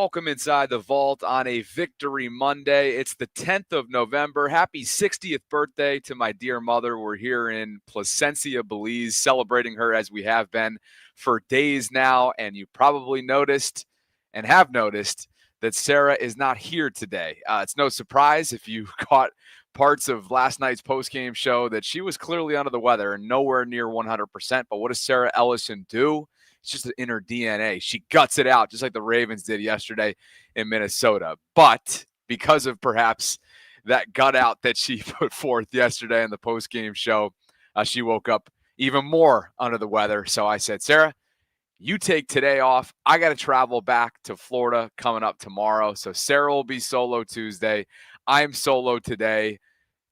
welcome inside the vault on a Victory Monday. It's the 10th of November. Happy 60th birthday to my dear mother. We're here in Placencia, Belize, celebrating her as we have been for days now. And you probably noticed and have noticed that Sarah is not here today. It's no surprise if you caught parts of last night's postgame show that she was clearly under the weather and nowhere near 100%. But what does Sarah Ellison do? It's just in her DNA. She guts it out, just like the Ravens did yesterday in Minnesota. But because of perhaps that gut out that she put forth yesterday in the postgame show, she woke up even more under the weather. So I said, Sarah, you take today off. I got to travel back to Florida coming up tomorrow. So Sarah will be solo Tuesday. I'm solo today.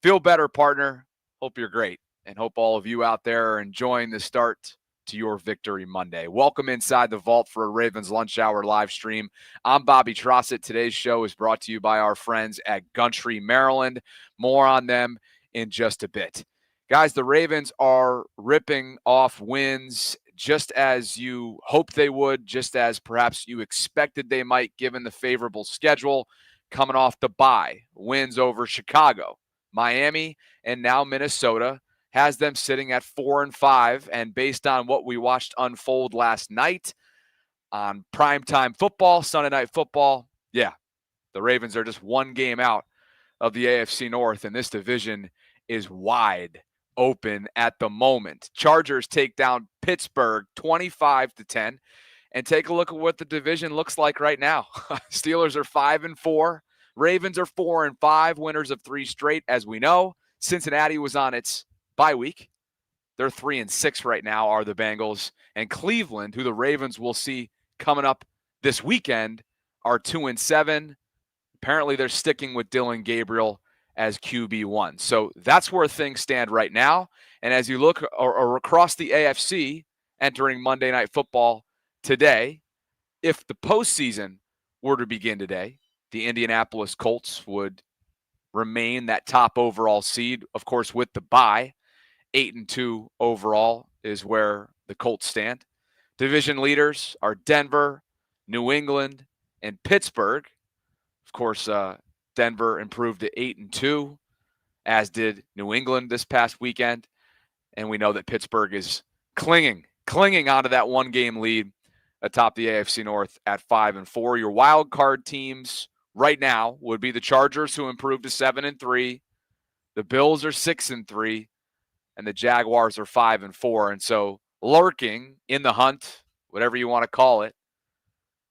Feel better, partner. Hope you're great. And hope all of you out there are enjoying the start to your Victory Monday. Welcome inside the vault for a Ravens Lunch Hour live stream. I'm Bobby Trossett. Today's show is brought to you by our friends at Gundry, Maryland. More on them in just a bit. Guys, the Ravens are ripping off wins just as you hoped they would, just as perhaps you expected they might, given the favorable schedule coming off the bye. Wins over Chicago, Miami, and now Minnesota has them sitting at 4-5. And based on what we watched unfold last night on primetime football, Sunday Night Football, yeah, the Ravens are just one game out of the AFC North, and this division is wide open at the moment. Chargers take down Pittsburgh 25-10. And take a look at what the division looks like right now. Steelers are 5-4. Ravens are 4-5, winners of 3 straight, as we know. Cincinnati was on its bye week. They're 3-6 right now, are the Bengals. And Cleveland, who the Ravens will see coming up this weekend, are 2-7. Apparently, they're sticking with Dylan Gabriel as QB1. So that's where things stand right now. And as you look or across the AFC entering Monday Night Football today, if the postseason were to begin today, the Indianapolis Colts would remain that top overall seed, of course, with the bye. 8-2 overall is where the Colts stand. Division leaders are Denver, New England, and Pittsburgh. Of course, Denver improved to 8-2, as did New England this past weekend. And we know that Pittsburgh is clinging onto that one-game lead atop the AFC North at 5-4. Your wild card teams right now would be the Chargers, who improved to 7-3. The Bills are 6-3. And the Jaguars are 5-4. And so lurking in the hunt, whatever you want to call it,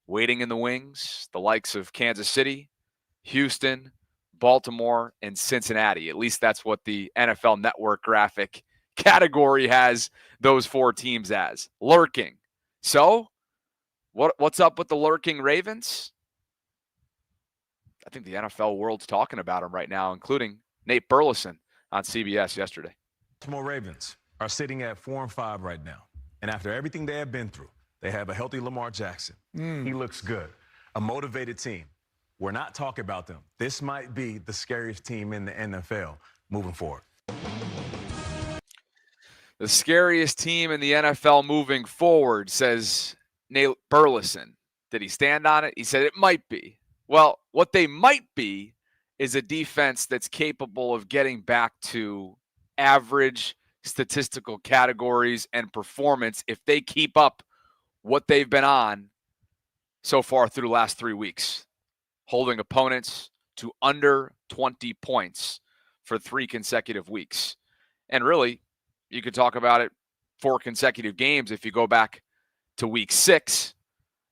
waiting in the wings, the likes of Kansas City, Houston, Baltimore, and Cincinnati. At least that's what the NFL Network graphic category has those 4 teams as. Lurking. So what's up with the lurking Ravens? I think the NFL world's talking about them right now, including Nate Burleson on CBS yesterday. Baltimore Ravens are sitting at 4-5 right now. And after everything they have been through, they have a healthy Lamar Jackson. He looks good. A motivated team. We're not talking about them. This might be the scariest team in the NFL moving forward. The scariest team in the NFL moving forward, says Nate Burleson. Did he stand on it? He said it might be. Well, what they might be is a defense that's capable of getting back to average statistical categories and performance if they keep up what they've been on so far through the last 3 weeks, holding opponents to under 20 points for 3 consecutive weeks. And really, you could talk about it 4 consecutive games if you go back to week 6.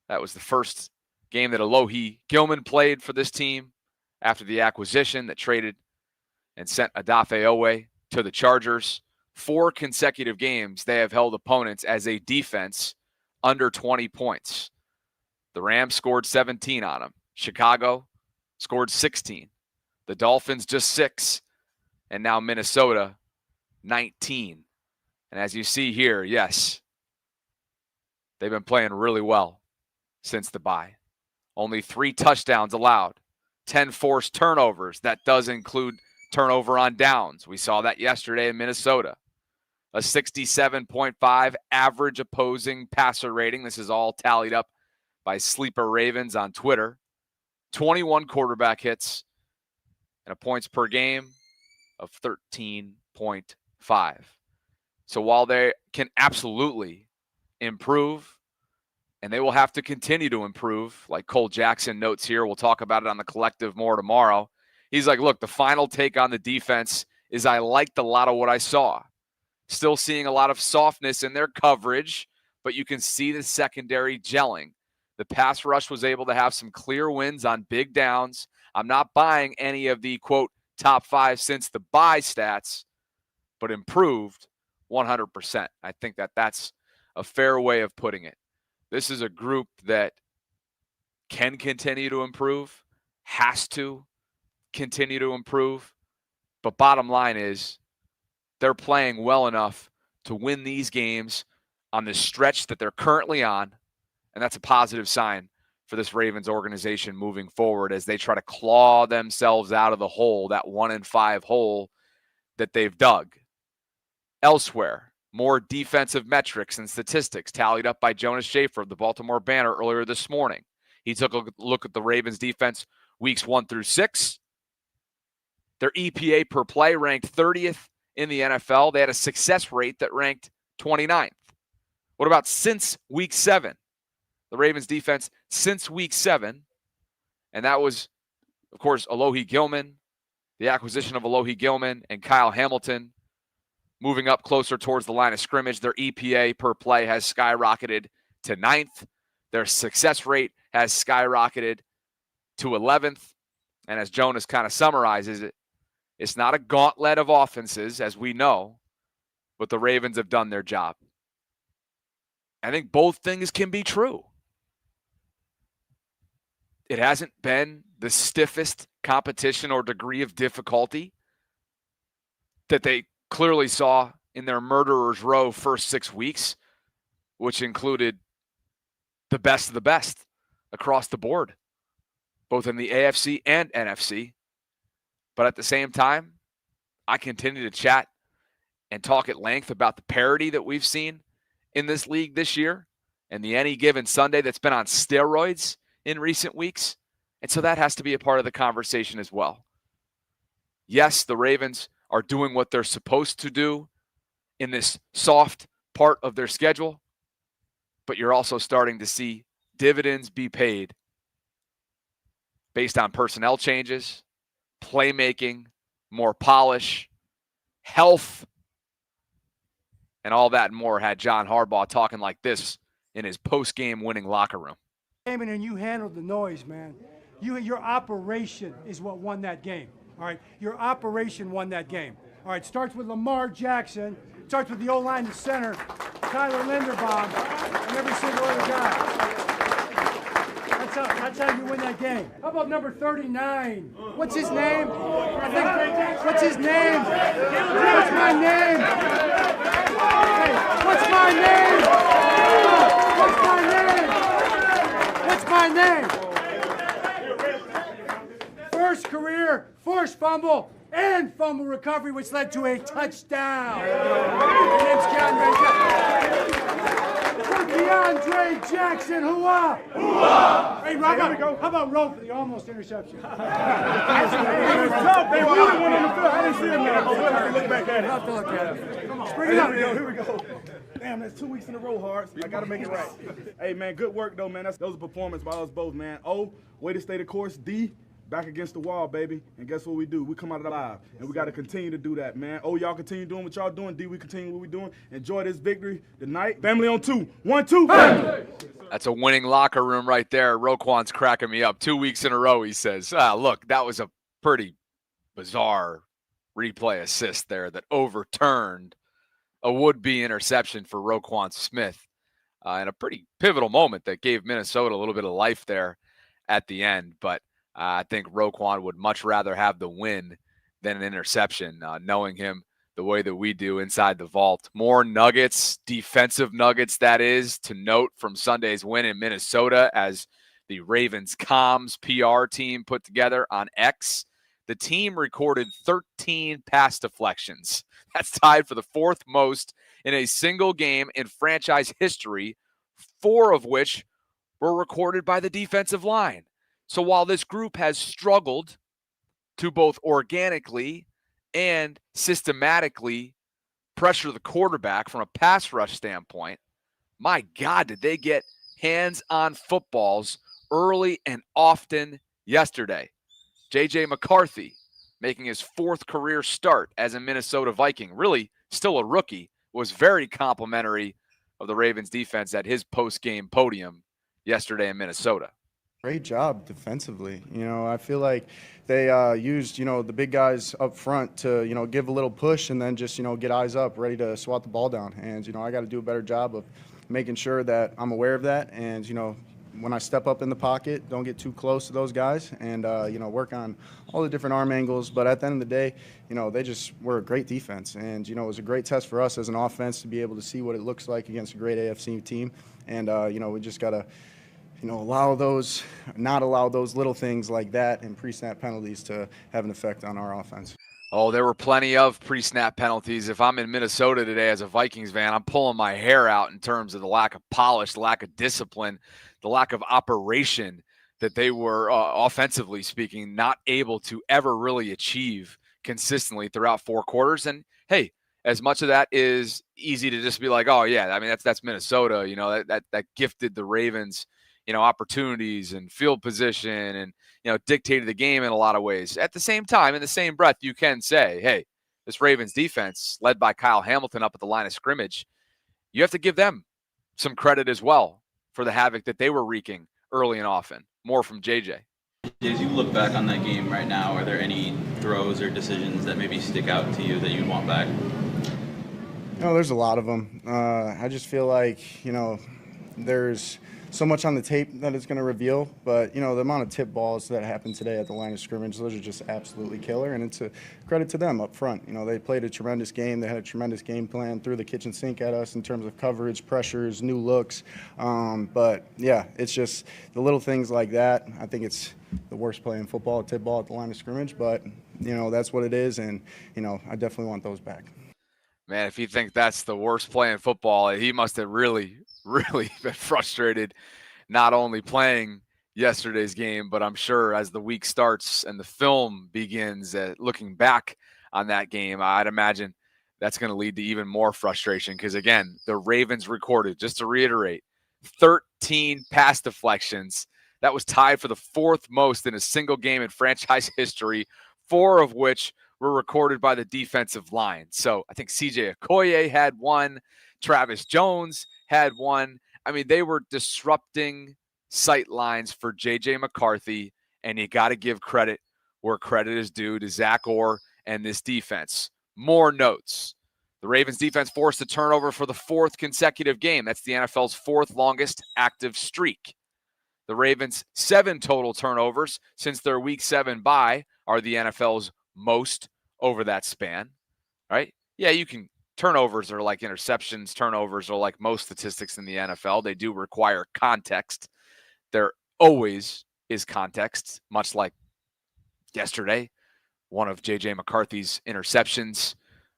That was the first game that Alohi Gilman played for this team after the acquisition that traded and sent Adafe Owe to the Chargers. 4 consecutive games they have held opponents as a defense under 20 points. The Rams scored 17 on them. Chicago scored 16. The Dolphins just 6. And now Minnesota 19. And as you see here, yes, they've been playing really well since the bye. Only 3 touchdowns allowed. 10 forced turnovers. That does include turnover on downs. We saw that yesterday in Minnesota. A 67.5 average opposing passer rating. This is all tallied up by Sleeper Ravens on Twitter. 21 quarterback hits, and a points per game of 13.5. So while they can absolutely improve, and they will have to continue to improve, like Cole Jackson notes here, we'll talk about it on the collective more tomorrow. He's like, look, the final take on the defense is I liked a lot of what I saw. Still seeing a lot of softness in their coverage, but you can see the secondary gelling. The pass rush was able to have some clear wins on big downs. I'm not buying any of the, quote, top 5 since the bye stats, but improved 100%. I think that that's a fair way of putting it. This is a group that can continue to improve, has to continue to improve, but bottom line is they're playing well enough to win these games on the stretch that they're currently on, and that's a positive sign for this Ravens organization moving forward as they try to claw themselves out of the hole, that 1-5 hole that they've dug. Elsewhere, more defensive metrics and statistics tallied up by Jonas Schaefer of the Baltimore Banner earlier this morning. He took a look at the Ravens defense weeks 1 through 6. Their EPA per play ranked 30th in the NFL. They had a success rate that ranked 29th. What about since week 7? The Ravens defense since week 7, and that was, of course, Alohi Gilman, the acquisition of Alohi Gilman and Kyle Hamilton. Moving up closer towards the line of scrimmage, their EPA per play has skyrocketed to 9th. Their success rate has skyrocketed to 11th. And as Jonas kind of summarizes it, it's not a gauntlet of offenses, as we know, but the Ravens have done their job. I think both things can be true. It hasn't been the stiffest competition or degree of difficulty that they clearly saw in their murderer's row first 6 weeks, which included the best of the best across the board, both in the AFC and NFC. But at the same time, I continue to chat and talk at length about the parity that we've seen in this league this year and the any given Sunday that's been on steroids in recent weeks. And so that has to be a part of the conversation as well. Yes, the Ravens are doing what they're supposed to do in this soft part of their schedule, but you're also starting to see dividends be paid based on personnel changes, playmaking, more polish, health, and all that and more had John Harbaugh talking like this in his post-game winning locker room. And you handled the noise, man. Your operation is what won that game. All right, your operation won that game. All right, starts with Lamar Jackson, starts with the O-line, the center, Tyler Linderbaum, and every single other guy. That's how you win that game. How about number 39? What's his name? What's his name? What's my name? Hey, what's my name? What's my name? First career, forced fumble, and fumble recovery, which led to a touchdown. His name's DeAndre Jackson. Hooah! Hooah! Hey, Rob, how about Rowe for the almost interception? They really went on the field. I didn't see him there. Look back at it. Have to look at it. Come on. Bring it up. Here we go. Damn, that's 2 weeks in a row, Hards. I got to make it right. Hey, man, good work, though, man. That was a performance by us both, man. O, way to stay the course. D, back against the wall, baby. And guess what we do? We come out alive. And we got to continue to do that, man. Oh, y'all continue doing what y'all doing. D, we continue what we doing. Enjoy this victory tonight. Family on 2. 1, 2, family. That's a winning locker room right there. Roquan's cracking me up. 2 weeks in a row, he says. Look, that was a pretty bizarre replay assist there that overturned a would-be interception for Roquan Smith in a pretty pivotal moment that gave Minnesota a little bit of life there at the end. But I think Roquan would much rather have the win than an interception, knowing him the way that we do inside the vault. More nuggets, defensive nuggets, that is, to note from Sunday's win in Minnesota as the Ravens comms PR team put together on X. The team recorded 13 pass deflections. That's tied for the 4th most in a single game in franchise history, 4 of which were recorded by the defensive line. So while this group has struggled to both organically and systematically pressure the quarterback from a pass rush standpoint, my God, did they get hands-on footballs early and often yesterday. J.J. McCarthy making his 4th career start as a Minnesota Viking, really still a rookie, was very complimentary of the Ravens defense at his post-game podium yesterday in Minnesota. Great job defensively. I feel like they used, the big guys up front to, give a little push and then just, get eyes up, ready to swat the ball down. And, I got to do a better job of making sure that I'm aware of that. And, when I step up in the pocket, don't get too close to those guys and, work on all the different arm angles. But at the end of the day, they just were a great defense. And, it was a great test for us as an offense to be able to see what it looks like against a great AFC team. And, we just got to, not allow those little things like that and pre-snap penalties to have an effect on our offense. Oh, there were plenty of pre-snap penalties. If I'm in Minnesota today as a Vikings fan, I'm pulling my hair out in terms of the lack of polish, the lack of discipline, the lack of operation that they were, offensively speaking, not able to ever really achieve consistently throughout 4 quarters. And, hey, as much of that is easy to just be like, oh, yeah, I mean, that's Minnesota. That gifted the Ravens opportunities and field position and, dictated the game in a lot of ways. At the same time, in the same breath, you can say, hey, this Ravens defense led by Kyle Hamilton up at the line of scrimmage, you have to give them some credit as well for the havoc that they were wreaking early and often. More from JJ. As you look back on that game right now, are there any throws or decisions that maybe stick out to you that you want back? There's a lot of them. I just feel like, there's so much on the tape that it's going to reveal, but, the amount of tip balls that happened today at the line of scrimmage, those are just absolutely killer, and it's a credit to them up front. They played a tremendous game. They had a tremendous game plan, threw the kitchen sink at us in terms of coverage, pressures, new looks. But, yeah, it's just the little things like that. I think it's the worst play in football, a tip ball at the line of scrimmage, but, that's what it is, and, I definitely want those back. Man, if you think that's the worst play in football, he must have really been frustrated not only playing yesterday's game, but I'm sure as the week starts and the film begins, looking back on that game, I'd imagine that's going to lead to even more frustration because, again, the Ravens recorded, just to reiterate, 13 pass deflections. That was tied for the 4th most in a single game in franchise history, 4 of which were recorded by the defensive line. So I think CJ Okoye had 1, Travis Jones had 1. I mean, they were disrupting sight lines for J.J. McCarthy, and you got to give credit where credit is due to Zach Orr and this defense. More notes. The Ravens defense forced a turnover for the 4th consecutive game. That's the NFL's 4th longest active streak. The Ravens' 7 total turnovers since their Week 7 bye are the NFL's most over that span, right? Yeah, you can. Turnovers are like interceptions. Turnovers are like most statistics in the NFL. They do require context. There always is context, much like yesterday. One of J.J. McCarthy's interceptions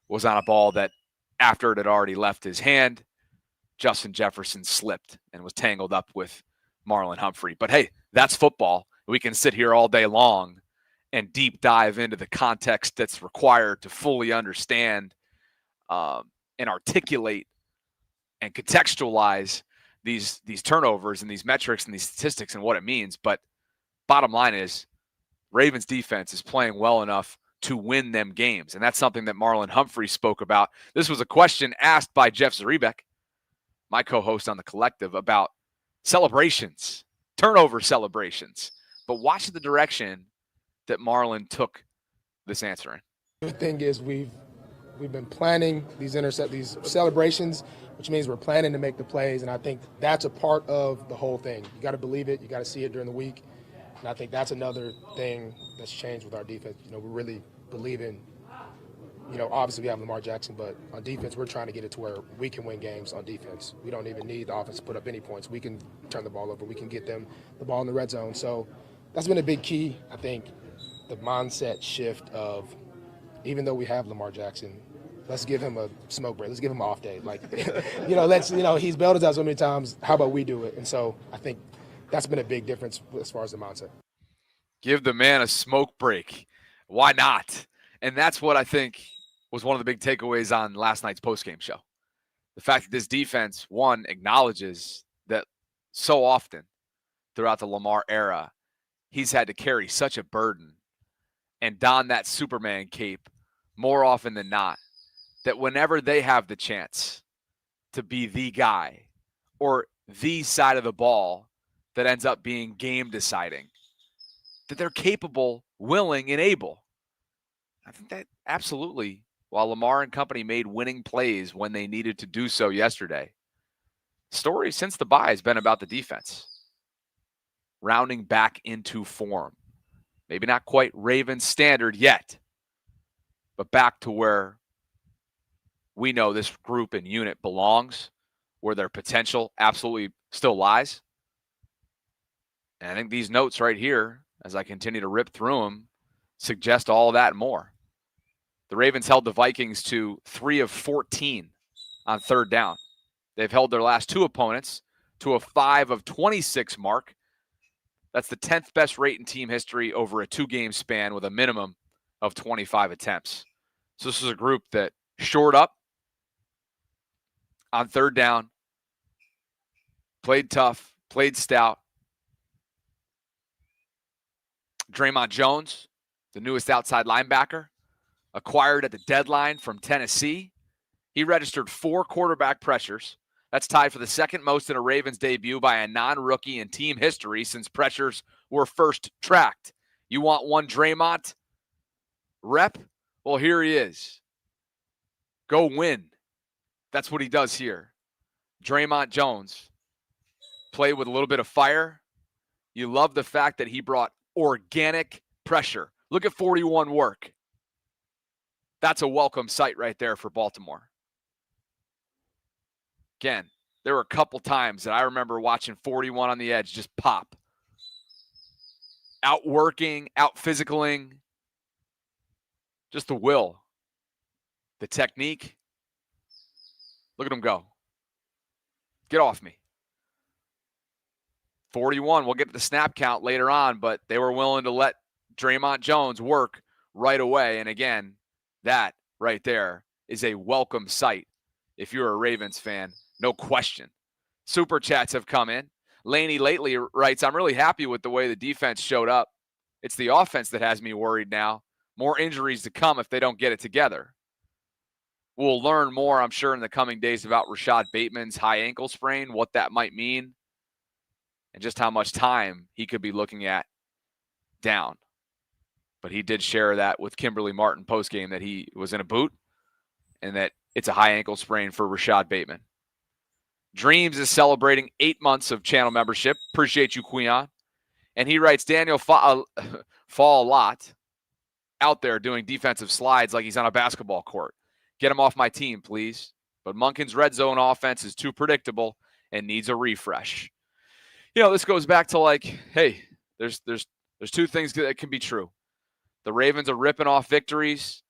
was on a ball that, after it had already left his hand, Justin Jefferson slipped and was tangled up with Marlon Humphrey. But hey, that's football. We can sit here all day long and deep dive into the context that's required to fully understand and articulate and contextualize these turnovers and these metrics and these statistics and what it means. But bottom line is, Ravens defense is playing well enough to win them games. And that's something that Marlon Humphrey spoke about. This was a question asked by Jeff Zrebiec, my co-host on The Collective, about celebrations, turnover celebrations. But watch the direction that Marlon took this answer in. The thing is, we've been planning these celebrations, which means we're planning to make the plays, and I think that's a part of the whole thing. You got to believe it. You got to see it during the week, and I think that's another thing that's changed with our defense. We really believe in, obviously we have Lamar Jackson, but on defense we're trying to get it to where we can win games on defense. We don't even need the offense to put up any points. We can turn the ball over. We can get them the ball in the red zone. So that's been a big key, I think, the mindset shift of, even though we have Lamar Jackson, let's give him a smoke break. Let's give him an off day. He's bailed us out so many times. How about we do it? And so I think that's been a big difference as far as the mindset. Give the man a smoke break. Why not? And that's what I think was one of the big takeaways on last night's postgame show. The fact that this defense, one, acknowledges that so often throughout the Lamar era, he's had to carry such a burden and don that Superman cape more often than not, that whenever they have the chance to be the guy or the side of the ball that ends up being game deciding, that they're capable, willing, and able. I think that absolutely, while Lamar and company made winning plays when they needed to do so yesterday, the story since the bye has been about the defense rounding back into form. Maybe not quite Ravens standard yet, but back to where we know this group and unit belongs, where their potential absolutely still lies. And I think these notes right here, as I continue to rip through them, suggest all that and more. The Ravens held the Vikings to 3 of 14 on third down. They've held their last two opponents to a 5 of 26 mark. That's the 10th best rate in team history over a 2-game span with a minimum of 25 attempts. So this is a group that shored up on third down, played tough, played stout. Draymond Jones, the newest outside linebacker, acquired at the deadline from Tennessee. He registered 4 quarterback pressures. That's tied for the second most in a Ravens debut by a non-rookie in team history since pressures were first tracked. You want one Draymond rep? Well, here he is. Go win. That's what he does here. Draymond Jones played with a little bit of fire. You love the fact that he brought organic pressure. Look at 41 work. That's a welcome sight right there for Baltimore. Again, there were a couple times that I remember watching 41 on the edge just pop. Outworking, out-physicaling, just the will, the technique. Look at him go. Get off me. 41, we'll get to the snap count later on, but they were willing to let Draymond Jones work right away. And again, that right there is a welcome sight if you're a Ravens fan, no question. Super chats have come in. Laney lately writes, I'm really happy with the way the defense showed up. It's the offense that has me worried now. More injuries to come if they don't get it together. We'll learn more, I'm sure, in the coming days about Rashad Bateman's high ankle sprain, what that might mean, and just how much time he could be looking at down. But he did share that with Kimberly Martin postgame that he was in a boot and that it's a high ankle sprain for Rashad Bateman. Dreams is celebrating 8 months of channel membership. Appreciate you, Quion. And he writes, Daniel fall a lot out there doing defensive slides like he's on a basketball court. Get him off my team, please. But Monken's red zone offense is too predictable and needs a refresh. You know, this goes back to like, hey, there's two things that can be true. The Ravens are ripping off victories,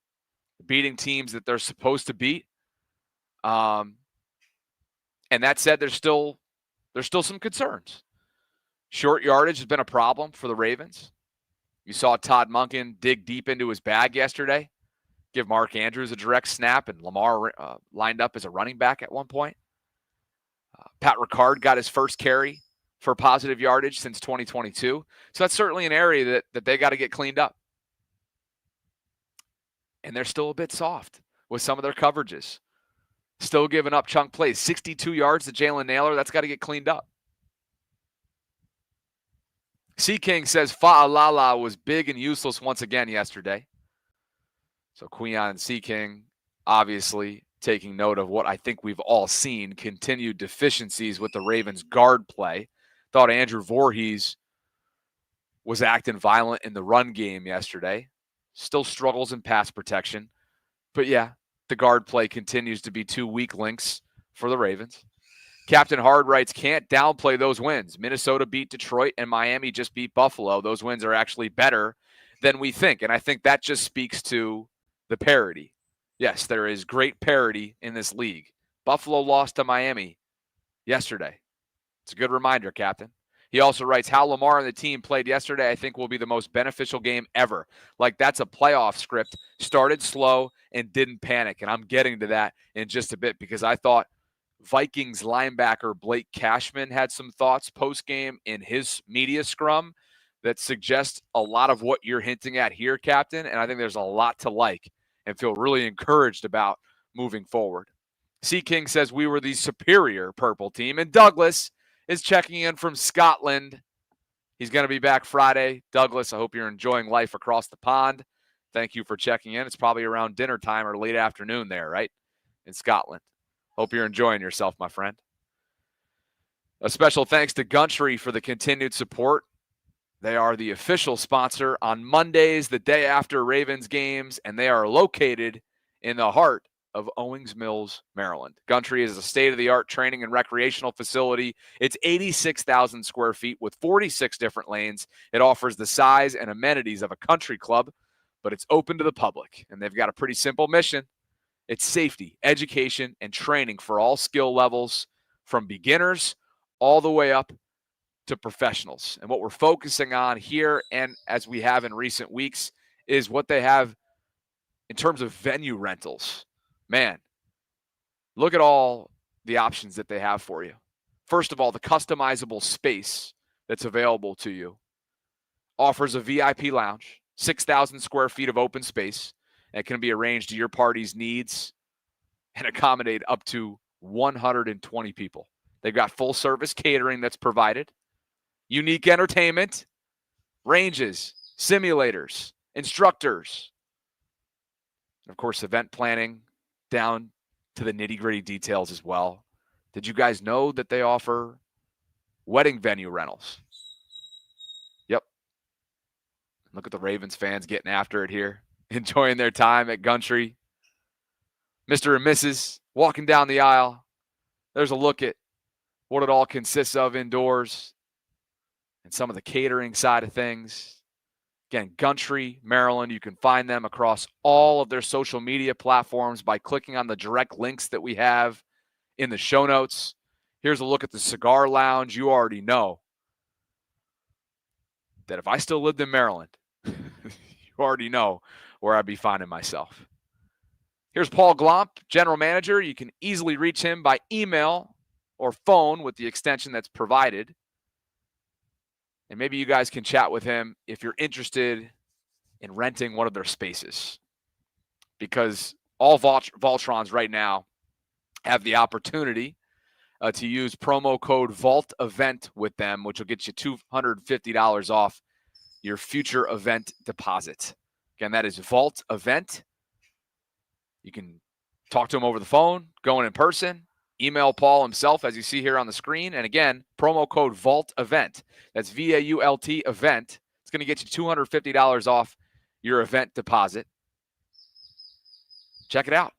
beating teams that they're supposed to beat. And that said, there's still some concerns. Short yardage has been a problem for the Ravens. You saw Todd Monken dig deep into his bag yesterday, give Mark Andrews a direct snap, and Lamar lined up as a running back at one point. Pat Ricard got his first carry for positive yardage since 2022. So that's certainly an area that they got to get cleaned up. And they're still a bit soft with some of their coverages. Still giving up chunk plays. 62 yards to Jalen Naylor. That's got to get cleaned up. C. King says Fa'alala was big and useless once again yesterday. So Quion and C. King obviously taking note of what I think we've all seen, continued deficiencies with the Ravens guard play. Thought Andrew Voorhees was acting violent in the run game yesterday. Still struggles in pass protection. But yeah, the guard play continues to be 2 weak links for the Ravens. Captain Hard writes, can't downplay those wins. Minnesota beat Detroit and Miami just beat Buffalo. Those wins are actually better than we think. And I think that just speaks to the parity. Yes, there is great parity in this league. Buffalo lost to Miami yesterday. It's a good reminder, Captain. He also writes, how Lamar and the team played yesterday, I think will be the most beneficial game ever. Like, that's a playoff script. Started slow and didn't panic. And I'm getting to that in just a bit because I thought Vikings linebacker Blake Cashman had some thoughts post-game in his media scrum that suggest a lot of what you're hinting at here, Captain. And I think there's a lot to like and feel really encouraged about moving forward. C. King says we were the superior purple team. And Douglas is checking in from Scotland. He's going to be back Friday. Douglas, I hope you're enjoying life across the pond. Thank you for checking in. It's probably around dinner time or late afternoon there, right? In Scotland. Hope you're enjoying yourself, my friend. A special thanks to Gumtree for the continued support. They are the official sponsor on Mondays, the day after Ravens games, and they are located in the heart of Owings Mills, Maryland. Gumtree is a state-of-the-art training and recreational facility. It's 86,000 square feet with 46 different lanes. It offers the size and amenities of a country club, but it's open to the public, and they've got a pretty simple mission. It's safety, education, and training for all skill levels, from beginners all the way up to professionals. And what we're focusing on here, and as we have in recent weeks, is what they have in terms of venue rentals. Man, look at all the options that they have for you. First of all, the customizable space that's available to you offers a VIP lounge, 6,000 square feet of open space, and can be arranged to your party's needs and accommodate up to 120 people. They've got full service catering that's provided, unique entertainment, ranges, simulators, instructors, and of course, event planning down to the nitty-gritty details as well. Did you guys know that they offer wedding venue rentals? Yep. Look at the Ravens fans getting after it here, enjoying their time at Gumtree. Mr. and Mrs. walking down the aisle. There's a look at what it all consists of indoors and some of the catering side of things. Again, Gumtree, Maryland. You can find them across all of their social media platforms by clicking on the direct links that we have in the show notes. Here's a look at the cigar lounge. You already know that if I still lived in Maryland, you already know where I'd be finding myself. Here's Paul Glomp, general manager. You can easily reach him by email or phone with the extension that's provided. And maybe you guys can chat with him if you're interested in renting one of their spaces. Because all VAULTRONs right now have the opportunity to use promo code VAULTEVENT with them, which will get you $250 off your future event deposit. Again, that is VAULTEVENT. You can talk to him over the phone, going in person, email Paul himself, as you see here on the screen. And again, promo code VAULTEVENT. That's VAULT event. It's going to get you $250 off your event deposit. Check it out.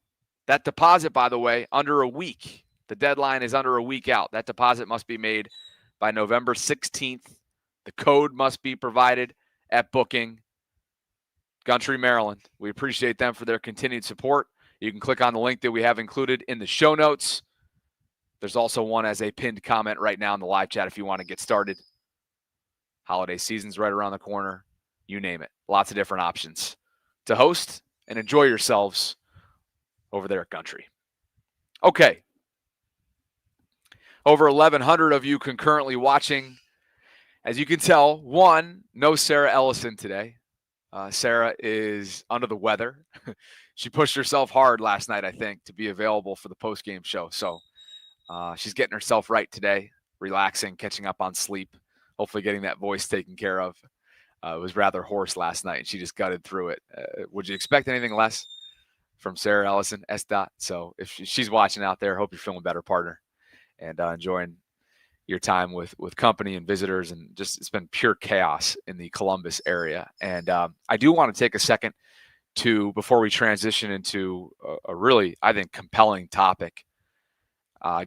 That deposit, by the way, under a week. The deadline is under a week out. That deposit must be made by November 16th. The code must be provided at booking. Gumtree, Maryland. We appreciate them for their continued support. You can click on the link that we have included in the show notes. There's also one as a pinned comment right now in the live chat if you want to get started. Holiday season's right around the corner. You name it. Lots of different options to host and enjoy yourselves over there at Gumtree. Okay. Over 1,100 of you concurrently watching. As you can tell, no Sarah Ellison today. Sarah is under the weather. She pushed herself hard last night, I think, to be available for the post-game show. So she's getting herself right today, relaxing, catching up on sleep, hopefully getting that voice taken care of. It was rather hoarse last night, and she just gutted through it. Would you expect anything less from Sarah Ellison, S. So if she's watching out there, hope you're feeling better, partner, and enjoying your time with company and visitors. And just, it's been pure chaos in the Columbus area. And I do want to take a second to, before we transition into a really, I think, compelling topic,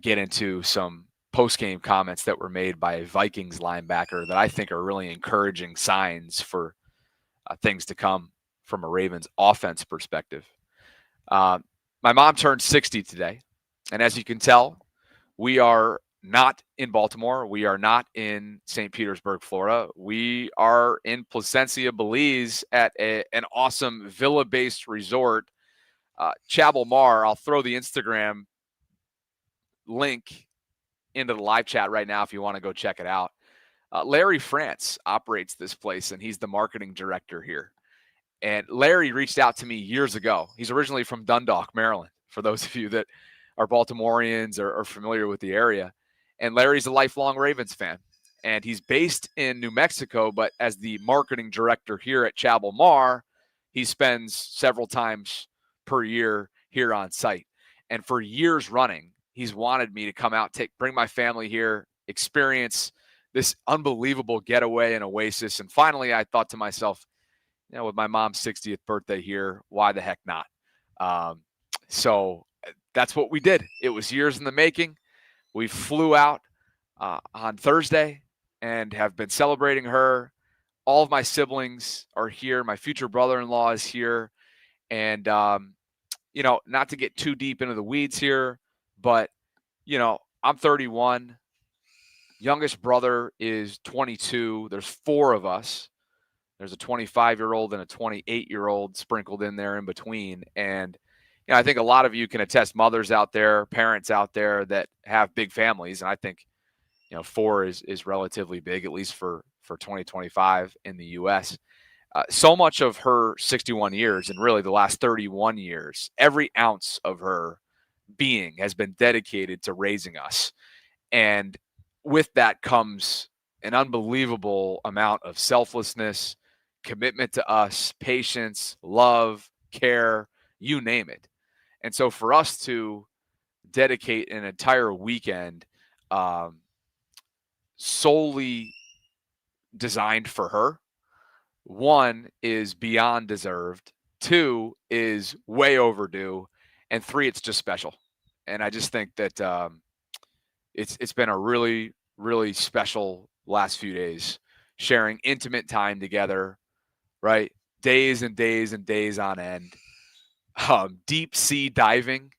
get into some post-game comments that were made by a Vikings linebacker that I think are really encouraging signs for things to come from a Ravens offense perspective. My mom turned 60 today, and as you can tell, we are not in Baltimore. We are not in St. Petersburg, Florida. We are in Placencia, Belize at an awesome villa-based resort, Chabal Mar. I'll throw the Instagram link into the live chat right now if you want to go check it out. Larry France operates this place, and he's the marketing director here. And Larry reached out to me years ago. He's originally from Dundalk, Maryland, for those of you that are Baltimoreans or familiar with the area. And Larry's a lifelong Ravens fan. And he's based in New Mexico, but as the marketing director here at Chabal Mar, he spends several times per year here on site. And for years running, he's wanted me to come out, bring my family here, experience this unbelievable getaway and oasis. And finally, I thought to myself, with my mom's 60th birthday here, why the heck not? So that's what we did. It was years in the making. We flew out on Thursday and have been celebrating her. All of my siblings are here. My future brother-in-law is here. And, not to get too deep into the weeds here, but, I'm 31. Youngest brother is 22. There's 4 of us. There's a 25-year-old and a 28-year-old sprinkled in there in between. And, I think a lot of you can attest, mothers out there, parents out there that have big families. And I think, 4 is relatively big, at least for 2025 in the U.S. So much of her 61 years and really the last 31 years, every ounce of her being has been dedicated to raising us. And with that comes an unbelievable amount of selflessness, commitment to us, patience, love, care, you name it. And so for us to dedicate an entire weekend solely designed for her, 1 is beyond deserved, 2 is way overdue, and 3, it's just special. And I just think that it's been a really, really special last few days, sharing intimate time together, right? Days and days and days on end. Deep sea diving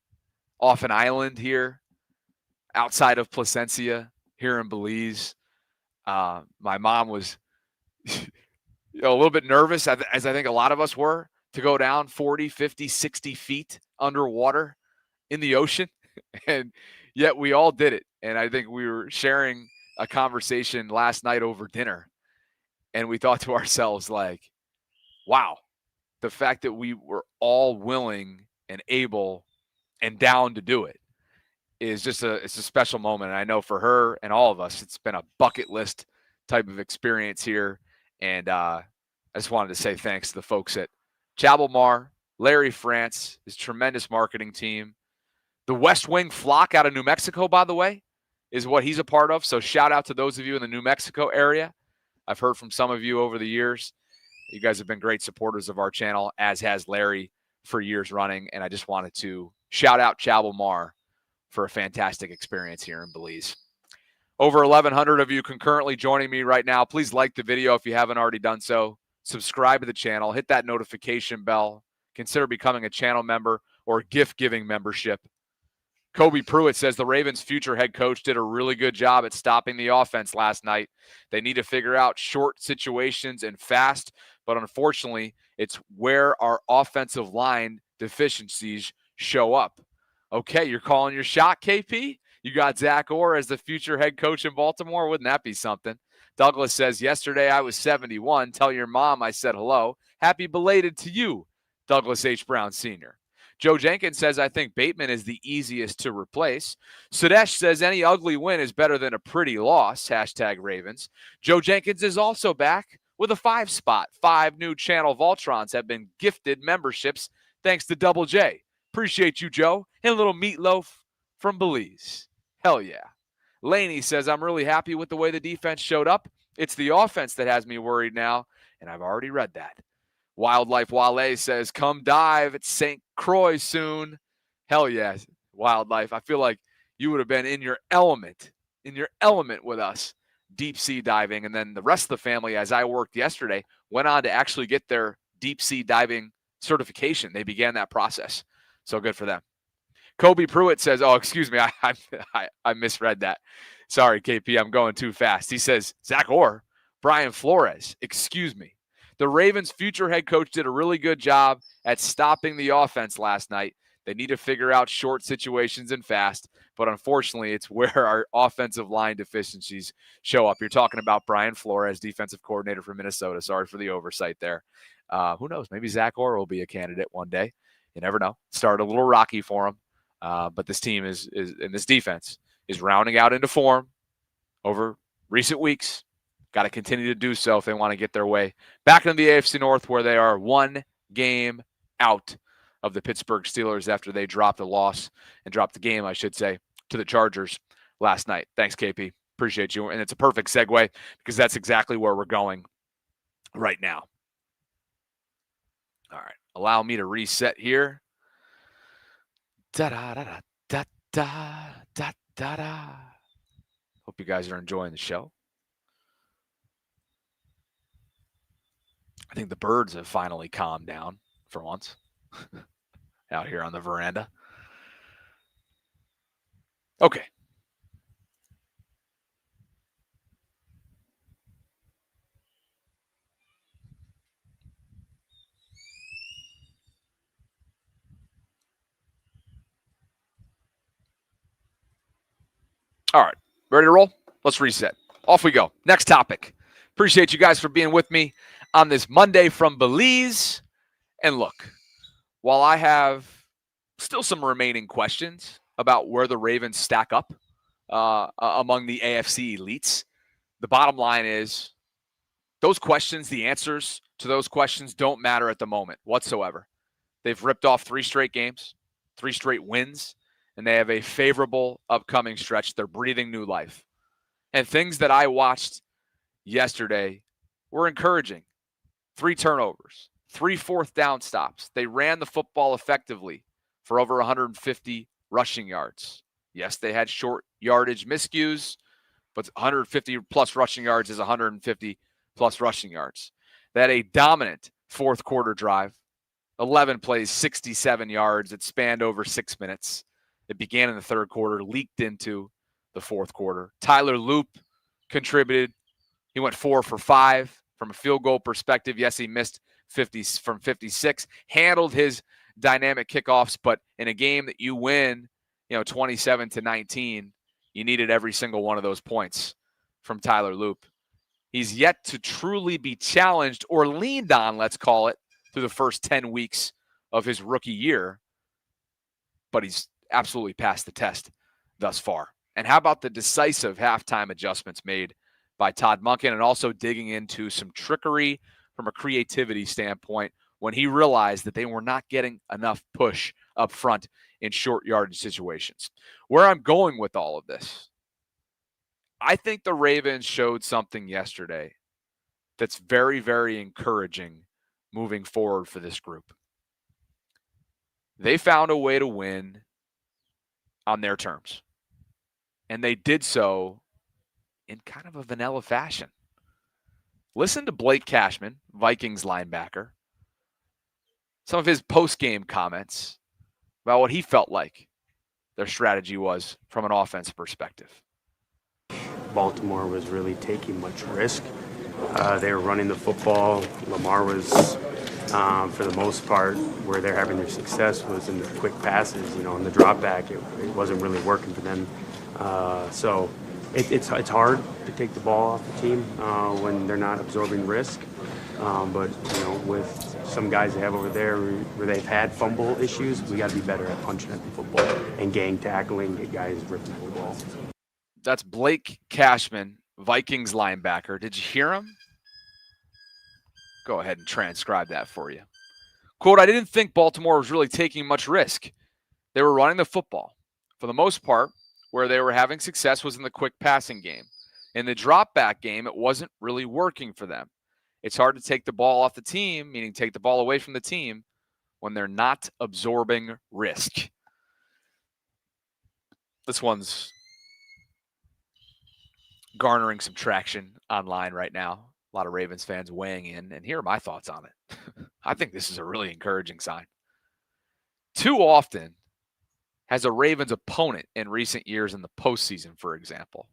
off an island here outside of Placencia here in Belize. My mom was a little bit nervous, as I think a lot of us were, to go down 40, 50, 60 feet underwater in the ocean. And yet we all did it. And I think we were sharing a conversation last night over dinner. And we thought to ourselves, like, wow, the fact that we were all willing and able and down to do it is just it's a special moment. And I know for her and all of us, it's been a bucket list type of experience here. And I just wanted to say thanks to the folks at Chabal Mar, Larry France, his tremendous marketing team. The West Wing Flock out of New Mexico, by the way, is what he's a part of. So shout out to those of you in the New Mexico area. I've heard from some of you over the years. You guys have been great supporters of our channel, as has Larry for years running. And I just wanted to shout out Chabal Mar for a fantastic experience here in Belize. Over 1,100 of you concurrently joining me right now. Please like the video if you haven't already done so. Subscribe to the channel. Hit that notification bell. Consider becoming a channel member or gift-giving membership. Kobe Pruitt says the Ravens' future head coach did a really good job at stopping the offense last night. They need to figure out short situations and fast, but unfortunately, it's where our offensive line deficiencies show up. Okay, you're calling your shot, KP? You got Zach Orr as the future head coach in Baltimore? Wouldn't that be something? Douglas says, yesterday I was 71. Tell your mom I said hello. Happy belated to you, Douglas H. Brown Sr. Joe Jenkins says, I think Bateman is the easiest to replace. Sudesh says, any ugly win is better than a pretty loss, #Ravens. Joe Jenkins is also back with a 5 spot. 5 new channel VAULTRONs have been gifted memberships thanks to Double J. Appreciate you, Joe. And a little meatloaf from Belize. Hell yeah. Laney says, I'm really happy with the way the defense showed up. It's the offense that has me worried now, and I've already read that. Wildlife Wale says, come dive at St. Croix soon. Hell yeah, Wildlife. I feel like you would have been in your element with us, deep sea diving. And then the rest of the family, as I worked yesterday, went on to actually get their deep sea diving certification. They began that process. So good for them. Kobe Pruitt says, oh, excuse me, I misread that. Sorry, KP, I'm going too fast. He says, Zach Orr, Brian Flores, excuse me. The Ravens' future head coach did a really good job at stopping the offense last night. They need to figure out short situations and fast, but unfortunately, it's where our offensive line deficiencies show up. You're talking about Brian Flores, defensive coordinator for Minnesota. Sorry for the oversight there. Who knows? Maybe Zach Orr will be a candidate one day. You never know. Started a little rocky for him, but this team is in this defense is rounding out into form over recent weeks. Got to continue to do so if they want to get their way back into the AFC North, where they are one game out of the Pittsburgh Steelers after they dropped the game, I should say, to the Chargers last night. Thanks, KP. Appreciate you. And it's a perfect segue because that's exactly where we're going right now. All right. Allow me to reset here. Da-da-da-da-da-da-da-da. Hope you guys are enjoying the show. I think the birds have finally calmed down for once out here on the veranda. Okay. All right. Ready to roll? Let's reset. Off we go. Next topic. Appreciate you guys for being with me on this Monday from Belize. And look, while I have still some remaining questions about where the Ravens stack up among the AFC elites, the bottom line is those questions, the answers to those questions don't matter at the moment whatsoever. They've ripped off 3 straight games, 3 straight wins, and they have a favorable upcoming stretch. They're breathing new life. And things that I watched yesterday were encouraging. 3 turnovers, 3 fourth down stops. They ran the football effectively for over 150 rushing yards. Yes, they had short yardage miscues, but 150-plus rushing yards is 150-plus rushing yards. They had a dominant fourth quarter drive, 11 plays, 67 yards. It spanned over 6 minutes. It began in the third quarter, leaked into the fourth quarter. Tyler Loop contributed. He went 4 for 5 from a field goal perspective. Yes, he missed 50 from 56. Handled his dynamic kickoffs, but in a game that you win, 27-19, you needed every single one of those points from Tyler Loop. He's yet to truly be challenged or leaned on, let's call it, through the first 10 weeks of his rookie year, but he's absolutely passed the test thus far. And how about the decisive halftime adjustments made by Todd Monken, and also digging into some trickery from a creativity standpoint when he realized that they were not getting enough push up front in short yardage situations. Where I'm going with all of this, I think the Ravens showed something yesterday that's very, very encouraging moving forward for this group. They found a way to win on their terms, and they did so in kind of a vanilla fashion. Listen to Blake Cashman, Vikings linebacker, some of his post-game comments about what he felt like their strategy was from an offense perspective. Baltimore was really taking much risk. They were running the football. Lamar was, for the most part, where they're having their success was in the quick passes, in the drop back. It wasn't really working for them. So it's hard to take the ball off the team when they're not absorbing risk. But with some guys they have over there where they've had fumble issues, we got to be better at punching at the football and gang tackling, get guys ripping the ball. That's Blake Cashman, Vikings linebacker. Did you hear him? Go ahead and transcribe that for you. Quote, I didn't think Baltimore was really taking much risk. They were running the football. For the most part, where they were having success was in the quick passing game. In the drop back game, it wasn't really working for them. It's hard to take the ball off the team, meaning take the ball away from the team, when they're not absorbing risk. This one's garnering some traction online right now. A lot of Ravens fans weighing in, and here are my thoughts on it. I think this is a really encouraging sign. Too often has a Ravens opponent in recent years in the postseason, for example,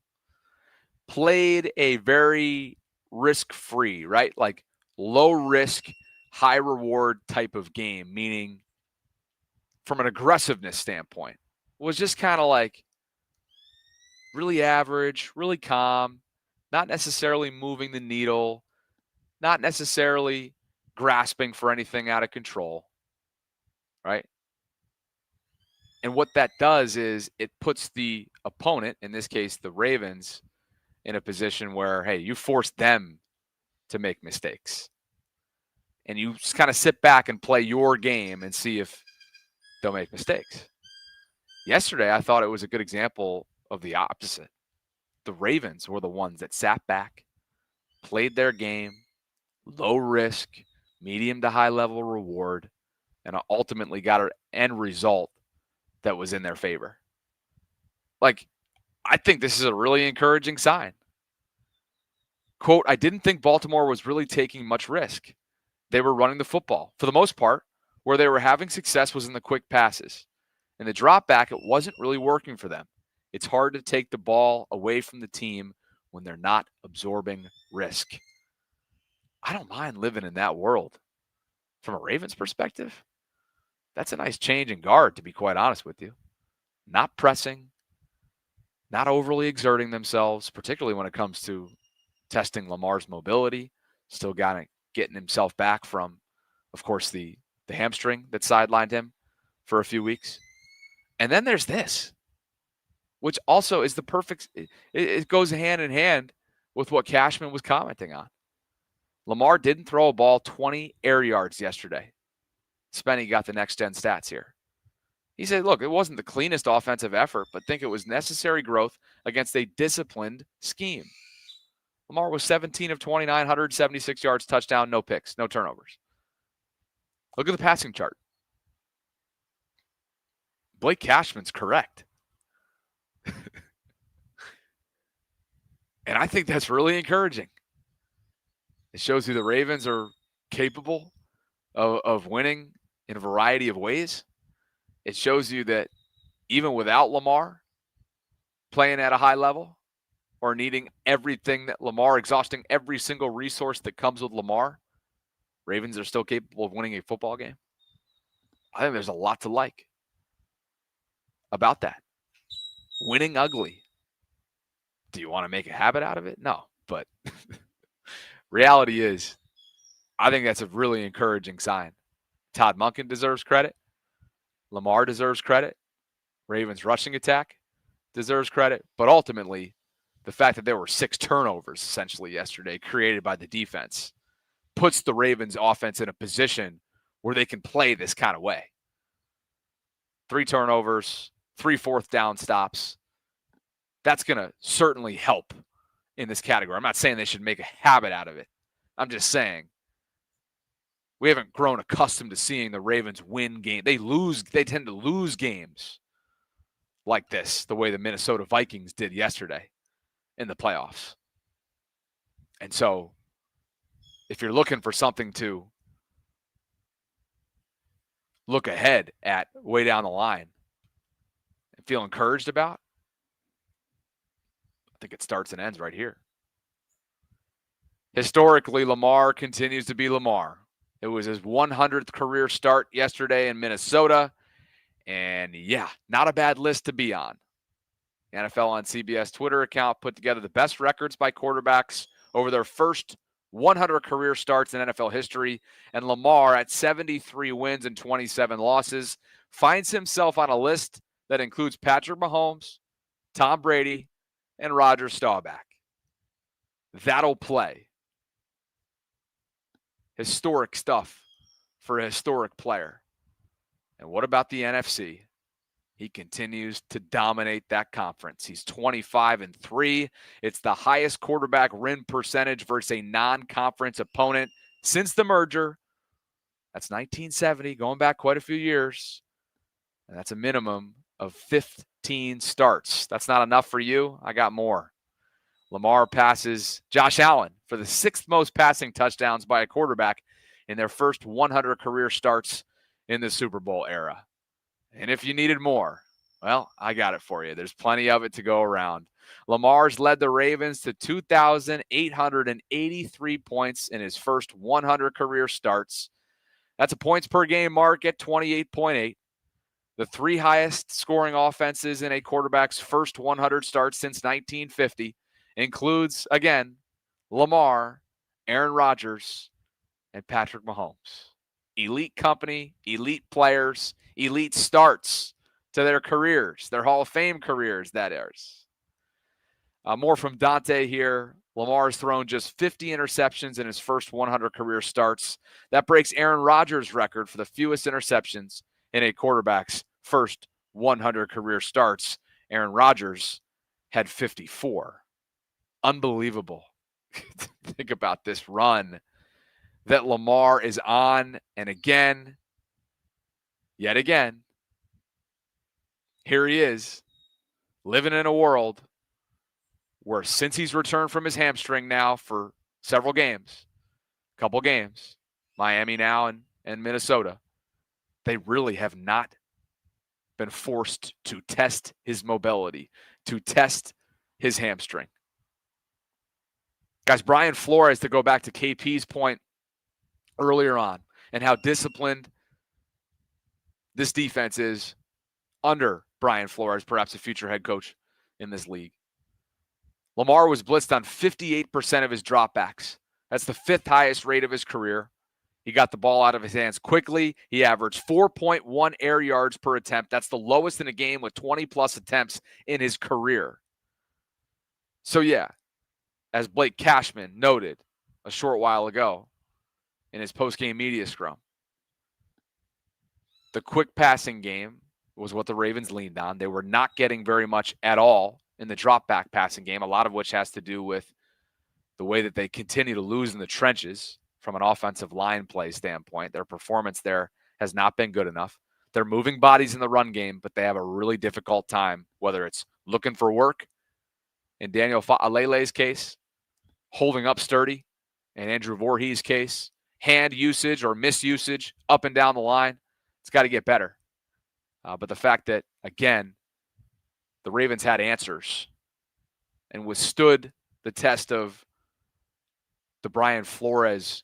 played a very risk-free, right? Like low risk, high reward type of game, meaning from an aggressiveness standpoint, was just kind of like really average, really calm, not necessarily moving the needle, not necessarily grasping for anything out of control, right? And what that does is it puts the opponent, in this case, the Ravens, in a position where, hey, you force them to make mistakes. And you just kind of sit back and play your game and see if they'll make mistakes. Yesterday, I thought it was a good example of the opposite. The Ravens were the ones that sat back, played their game, low risk, medium to high level reward, and ultimately got an end result that was in their favor. Like, I think this is a really encouraging sign. Quote, I didn't think Baltimore was really taking much risk. They were running the football. For the most part, where they were having success was in the quick passes. In the drop back, it wasn't really working for them. It's hard to take the ball away from the team when they're not absorbing risk. I don't mind living in that world. From a Ravens perspective, that's a nice change in guard, to be quite honest with you. Not pressing, not overly exerting themselves, particularly when it comes to testing Lamar's mobility. Still getting himself back from, of course, the hamstring that sidelined him for a few weeks. And then there's this, which also is the perfect, it goes hand in hand with what Cashman was commenting on. Lamar didn't throw a ball 20 air yards yesterday. Spenny got the next gen stats here. He said, look, it wasn't the cleanest offensive effort, but think it was necessary growth against a disciplined scheme. Lamar was 17 of 29, 176 yards, touchdown, no picks, no turnovers. Look at the passing chart. Blake Cashman's correct. And I think that's really encouraging. It shows you the Ravens are capable of winning in a variety of ways. It shows you that even without Lamar playing at a high level or needing everything that Lamar, exhausting every single resource that comes with Lamar, Ravens are still capable of winning a football game. I think there's a lot to like about that. Winning ugly. Do you want to make a habit out of it? No, but reality is, I think that's a really encouraging sign. Todd Monken deserves credit. Lamar deserves credit. Ravens rushing attack deserves credit. But ultimately, the fact that there were 6 turnovers essentially yesterday created by the defense puts the Ravens offense in a position where they can play this kind of way. 3 turnovers, 3 fourth down stops. That's going to certainly help in this category. I'm not saying they should make a habit out of it. I'm just saying we haven't grown accustomed to seeing the Ravens win games. They tend to lose games like this, the way the Minnesota Vikings did yesterday in the playoffs. And so if you're looking for something to look ahead at way down the line and feel encouraged about, I think it starts and ends right here. Historically, Lamar continues to be Lamar. It was his 100th career start yesterday in Minnesota. And yeah, not a bad list to be on. The NFL on CBS Twitter account put together the best records by quarterbacks over their first 100 career starts in NFL history. And Lamar, at 73 wins and 27 losses, finds himself on a list that includes Patrick Mahomes, Tom Brady, and Roger Staubach. That'll play. Historic stuff for a historic player. And what about the NFC? He continues to dominate that conference. He's 25-3. It's the highest quarterback win percentage versus a non-conference opponent since the merger. That's 1970, going back quite a few years. And that's a minimum of 15 starts. That's not enough for you. I got more. Lamar passes Josh Allen for the 6th most passing touchdowns by a quarterback in their first 100 career starts in the Super Bowl era. And if you needed more, Well, I got it for you. There's plenty of it to go around. Lamar's led the Ravens to 2,883 points in his first 100 career starts. That's a points per game mark at 28.8. The three highest scoring offenses in a quarterback's first 100 starts since 1950 includes, again, Lamar, Aaron Rodgers, and Patrick Mahomes. Elite company, elite players, elite starts to their careers, their Hall of Fame careers, that is. More from Dante here. Lamar's thrown just 50 interceptions in his first 100 career starts. That breaks Aaron Rodgers' record for the fewest interceptions in a quarterback's first 100 career starts. Aaron Rodgers had 54. Unbelievable. Think about this run that Lamar is on. And again, yet again, here he is living in a world where since he's returned from his hamstring now for several games, couple games, Miami now and Minnesota, they really have not been forced to test his mobility, to test his hamstring. Guys, Brian Flores, to go back to KP's point earlier on and how disciplined this defense is under Brian Flores, perhaps a future head coach in this league. Lamar was blitzed on 58% of his dropbacks. That's the fifth highest rate of his career. He got the ball out of his hands quickly. He averaged 4.1 air yards per attempt. That's the lowest in a game with 20-plus attempts in his career. So, yeah, as Blake Cashman noted a short while ago in his post-game media scrum, the quick passing game was what the Ravens leaned on. They were not getting very much at all in the drop back passing game, a lot of which has to do with the way that they continue to lose in the trenches from an offensive line play standpoint. Their performance there has not been good enough. They're moving bodies in the run game, but they have a really difficult time, whether it's looking for work in Daniel Alele's case, holding up sturdy in Andrew Voorhees' case, hand usage or misusage up and down the line. It's got to get better. But the fact that, again, the Ravens had answers and withstood the test of the Brian Flores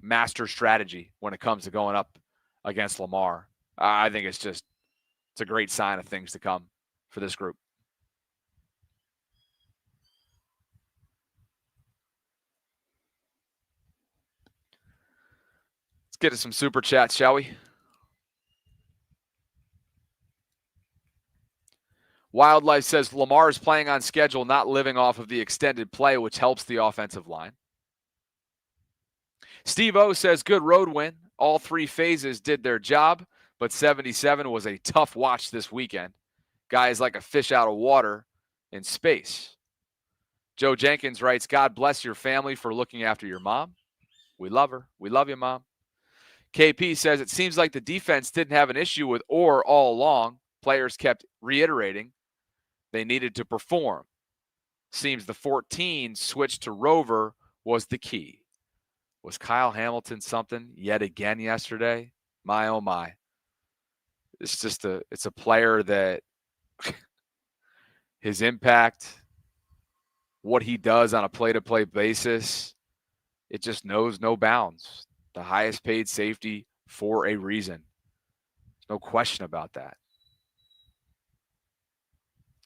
master strategy when it comes to going up against Lamar. I think it's a great sign of things to come for this group. Let's get to some super chats, shall we? Wildlife says Lamar is playing on schedule, not living off of the extended play, which helps the offensive line. Steve O says good road win. All three phases did their job, but 77 was a tough watch this weekend. Guys like a fish out of water in space. Joe Jenkins writes, God bless your family for looking after your mom. We love her. We love you, Mom. KP says it seems like the defense didn't have an issue with Orr all along. Players kept reiterating they needed to perform. Seems the 14 switch to Rover was the key. Was Kyle Hamilton something yet again yesterday? My, oh my. It's a player that his impact, what he does on a play-to-play basis, it just knows no bounds. The highest paid safety for a reason. No question about that.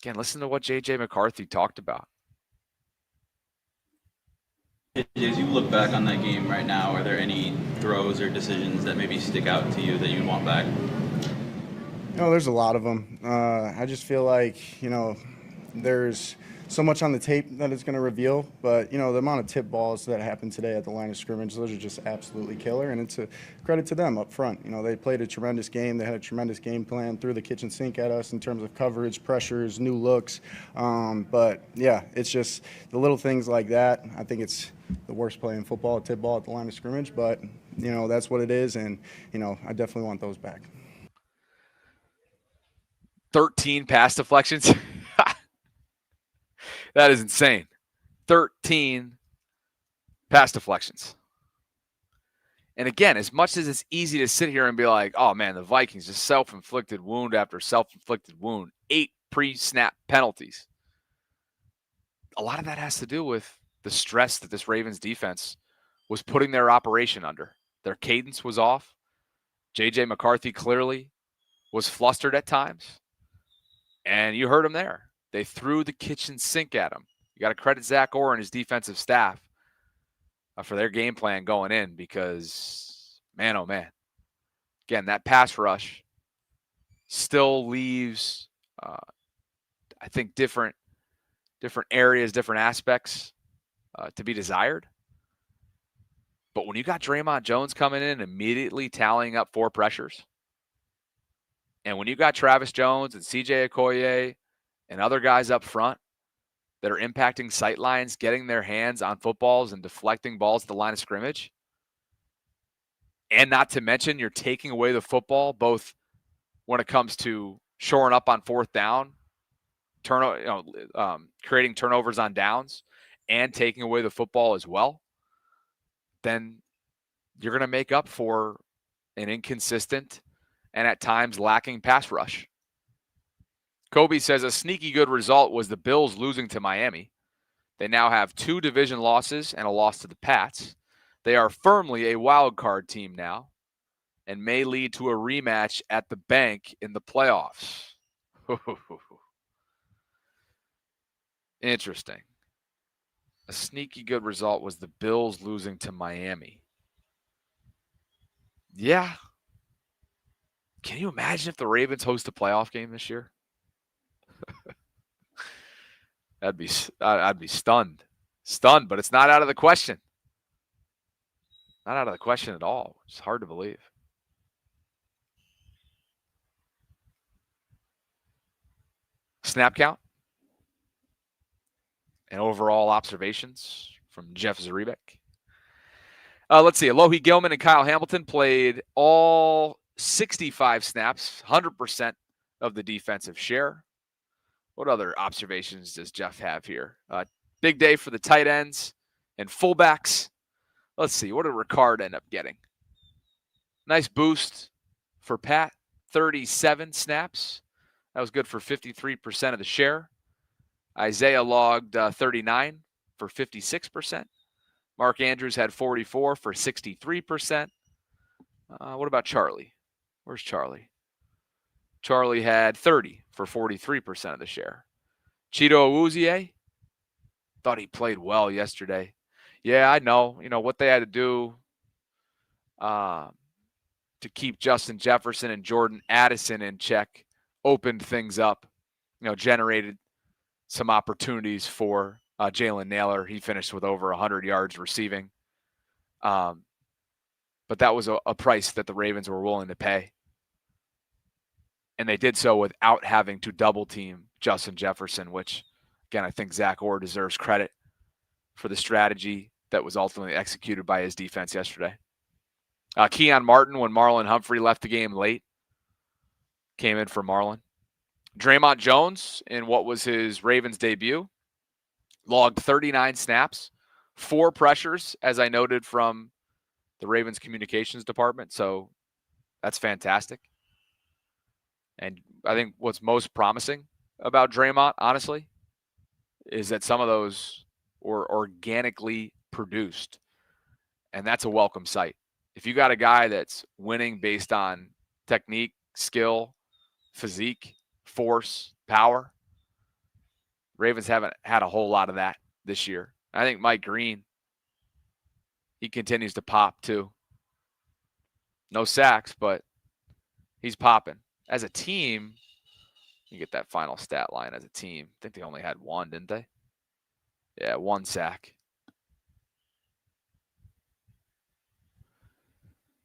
Again, listen to what J.J. McCarthy talked about. As you look back on that game right now, are there any throws or decisions that maybe stick out to you that you want back? There's a lot of them. I just feel like, there's so much on the tape that it's going to reveal, but, the amount of tip balls that happened today at the line of scrimmage, those are just absolutely killer, and it's a credit to them up front. They played a tremendous game. They had a tremendous game plan, threw the kitchen sink at us in terms of coverage, pressures, new looks. But, yeah, it's just the little things like that. I think it's the worst play in football, a tip ball at the line of scrimmage, but, that's what it is, and, I definitely want those back. 13 pass deflections. That is insane. 13 pass deflections. And again, as much as it's easy to sit here and be like, oh man, the Vikings just self-inflicted wound after self-inflicted wound, 8 pre-snap penalties. A lot of that has to do with the stress that this Ravens defense was putting their operation under. Their cadence was off. J.J. McCarthy clearly was flustered at times. And you heard him there. They threw the kitchen sink at him. You got to credit Zach Orr and his defensive staff for their game plan going in because, man, oh man. Again, that pass rush still leaves, I think, different areas, different aspects to be desired. But when you got Draymond Jones coming in and immediately tallying up 4 pressures, and when you got Travis Jones and CJ Okoye and other guys up front that are impacting sight lines, getting their hands on footballs and deflecting balls at the line of scrimmage, and not to mention you're taking away the football both when it comes to shoring up on 4th down, creating turnovers on downs, and taking away the football as well, then you're going to make up for an inconsistent and at times lacking pass rush. Kobe says a sneaky good result was the Bills losing to Miami. They now have 2 division losses and a loss to the Pats. They are firmly a wild card team now and may lead to a rematch at the bank in the playoffs. Interesting. A sneaky good result was the Bills losing to Miami. Yeah. Can you imagine if the Ravens host a playoff game this year? I'd be stunned. Stunned, but it's not out of the question. Not out of the question at all. It's hard to believe. Snap count and overall observations from Jeff Zaribek. Let's see. Alohi Gilman and Kyle Hamilton played all 65 snaps, 100% of the defensive share. What other observations does Jeff have here? Big day for the tight ends and fullbacks. Let's see. What did Ricard end up getting? Nice boost for Pat. 37 snaps. That was good for 53% of the share. Isaiah logged 39 for 56%. Mark Andrews had 44 for 63%. What about Charlie? Where's Charlie? Charlie had 30 for 43% of the share. Cheeto Awuzie, thought he played well yesterday. Yeah, I know. You know what they had to do to keep Justin Jefferson and Jordan Addison in check opened things up, generated some opportunities for Jalen Naylor. He finished with over 100 yards receiving. But that was a price that the Ravens were willing to pay. And they did so without having to double team Justin Jefferson, which, again, I think Zach Orr deserves credit for the strategy that was ultimately executed by his defense yesterday. Keon Martin, when Marlon Humphrey left the game late, came in for Marlon. Draymond Jones, in what was his Ravens debut, logged 39 snaps, 4 pressures, as I noted from the Ravens communications department. So that's fantastic. And I think what's most promising about Draymond, honestly, is that some of those were organically produced. And that's a welcome sight. If you got a guy that's winning based on technique, skill, physique, force, power, Ravens haven't had a whole lot of that this year. I think Mike Green, he continues to pop too. No sacks, but he's popping. As a team, you get that final stat line as a team. I think they only had 1, didn't they? Yeah, 1 sack.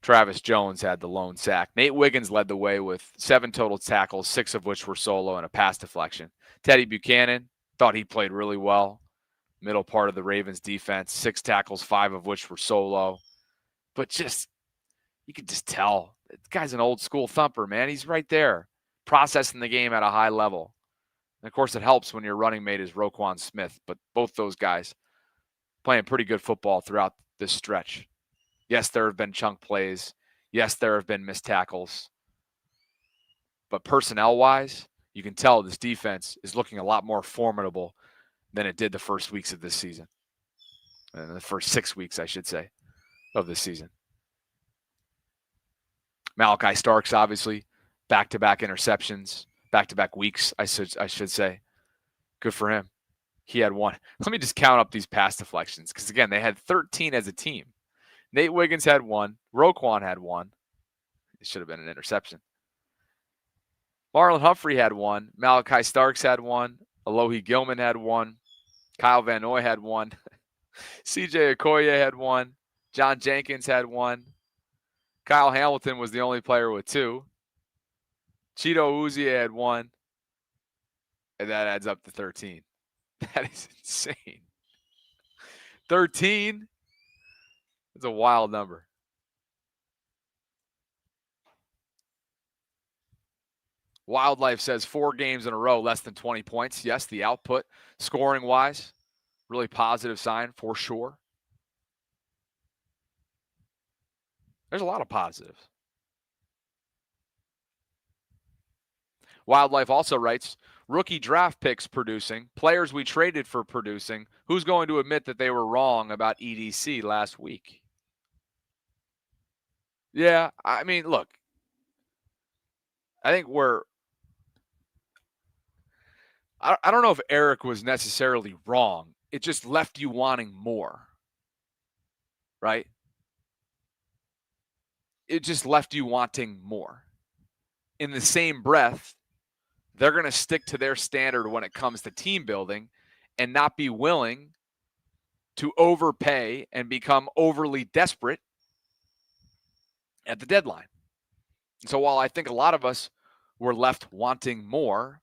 Travis Jones had the lone sack. Nate Wiggins led the way with 7 total tackles, 6 of which were solo and a pass deflection. Teddy Buchanan, thought he played really well. Middle part of the Ravens defense, 6 tackles, 5 of which were solo. But just, you could just tell, this guy's an old school thumper, man. He's right there, processing the game at a high level. And of course, it helps when your running mate is Roquan Smith, but both those guys playing pretty good football throughout this stretch. Yes, there have been chunk plays. Yes, there have been missed tackles. But personnel-wise, you can tell this defense is looking a lot more formidable than it did the first weeks of this season. The first 6 weeks, I should say, of this season. Malachi Starks, obviously, back-to-back interceptions, back-to-back weeks, I should say. Good for him. He had one. Let me just count up these pass deflections because, again, they had 13 as a team. Nate Wiggins had one. Roquan had one. It should have been an interception. Marlon Humphrey had one. Malachi Starks had one. Alohi Gilman had one. Kyle Van Noy had one. CJ Okoye had one. John Jenkins had one. Kyle Hamilton was the only player with two. Cheeto Uzie had one. And that adds up to 13. That is insane. 13? It's a wild number. Wildlife says 4 games in a row, less than 20 points. Yes, the output, scoring-wise, really positive sign for sure. There's a lot of positives. Wildlife also writes, rookie draft picks producing, players we traded for producing. Who's going to admit that they were wrong about EDC last week? Yeah, I mean, look, I think I don't know if Eric was necessarily wrong. It just left you wanting more, right? It just left you wanting more. In the same breath, they're going to stick to their standard when it comes to team building and not be willing to overpay and become overly desperate at the deadline. So while I think a lot of us were left wanting more,